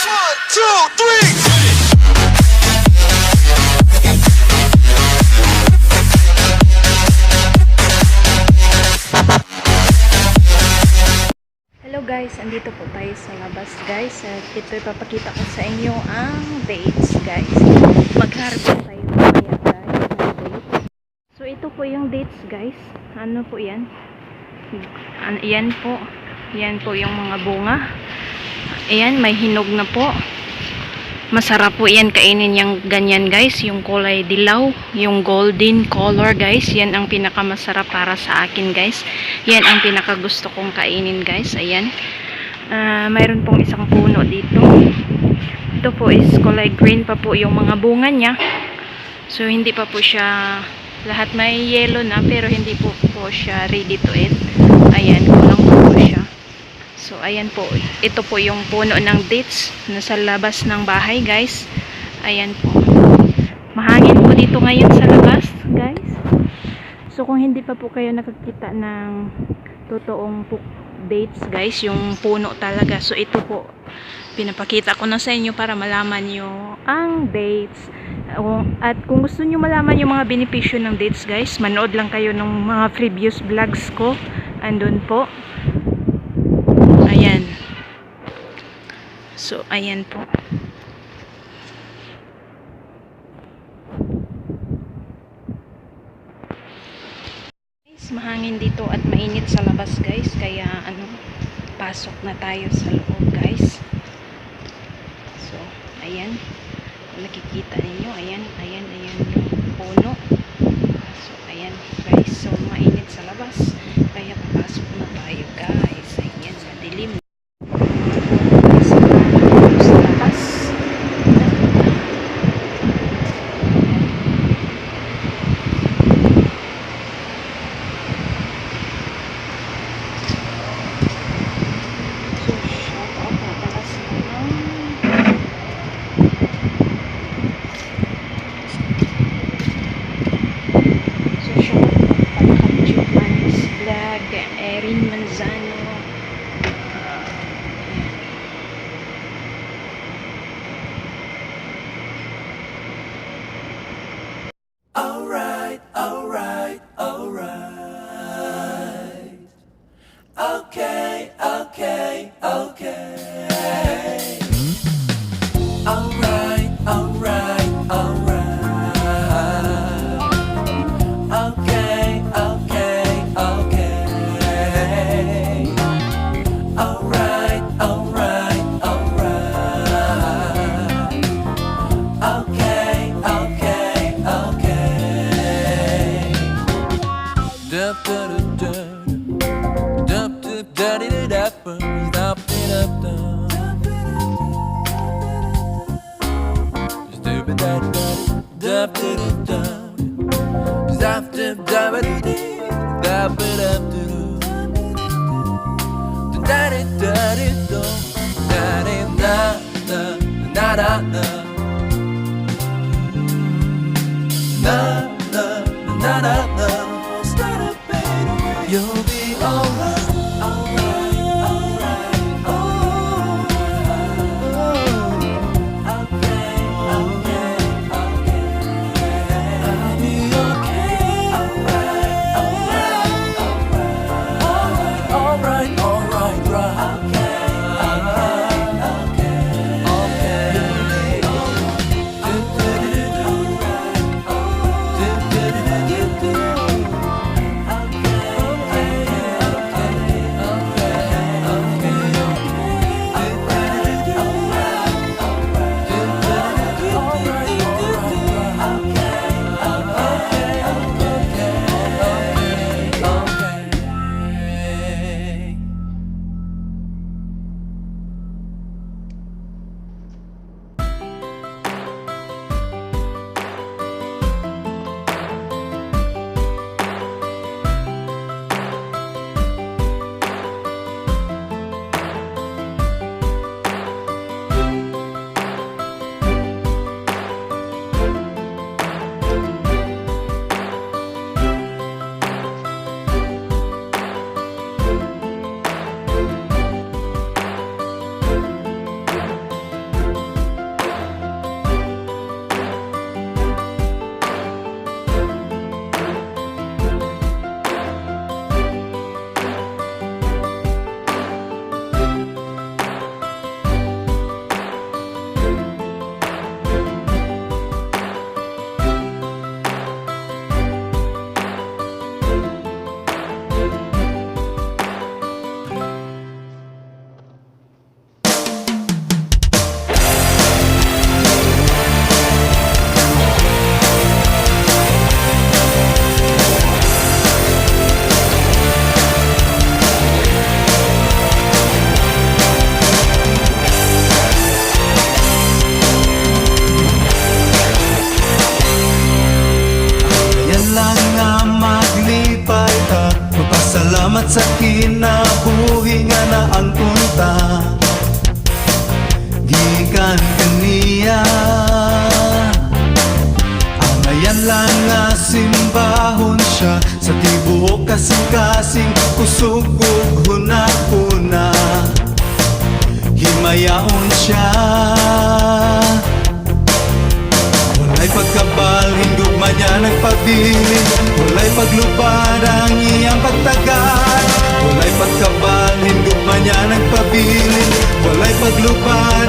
Hello guys, andito po tayo sa labas guys. At ito ipapakita ko sa inyo ang dates guys. Magharap po tayo mamaya guys ng date. So ito po yung dates guys. Ano po yan? Yan po. Yan po yung mga bunga. Ayan, may hinog na po. Masarap po yan kainin yung ganyan guys. Yung kulay dilaw. Yung golden color guys. Yan ang pinakamasarap para sa akin guys. Yan ang pinakagusto kong kainin guys. Ayan. Mayroon pong isang puno dito. Ito po is kulay green pa po yung mga bunga niya. So hindi pa po siya lahat, may yellow na pero hindi po siya ready to eat. Ayan, kulang po siya. So ayan po, ito po yung puno ng dates nasa labas ng bahay guys. Ayan po. Mahangin po dito ngayon sa labas guys. So kung hindi pa po kayo nakakita ng totoong dates guys, yung puno talaga. So ito po, pinapakita ko na sa inyo para malaman nyo ang dates. At kung gusto nyo malaman yung mga benepisyo ng dates guys, manood lang kayo ng mga previous vlogs ko. Andun po. Ayan. So ayan po. Mahangin dito at mainit sa labas guys, kaya pasok na tayo sa loob guys. So ayan, kung nakikita ninyo, ayan yung puno. So ayan guys, so mainit sa labas, kaya papasok na tayo guys. Ayan, madilim sa labas. Erin Manzano. Alright. Okay. Alright. You'll be alright. ang punta gikan kaniya. Ang ayan lang nga simbahon siya sa tibuok kasing-kasing kusog ug hunahuna. Himayaon siya, walay pagkabal, hindugma niya nagpabilin. Walay paglupad ang iyang pagtagad. Walay pagkabal, hindugma niya nagpabilin. Walay paglupad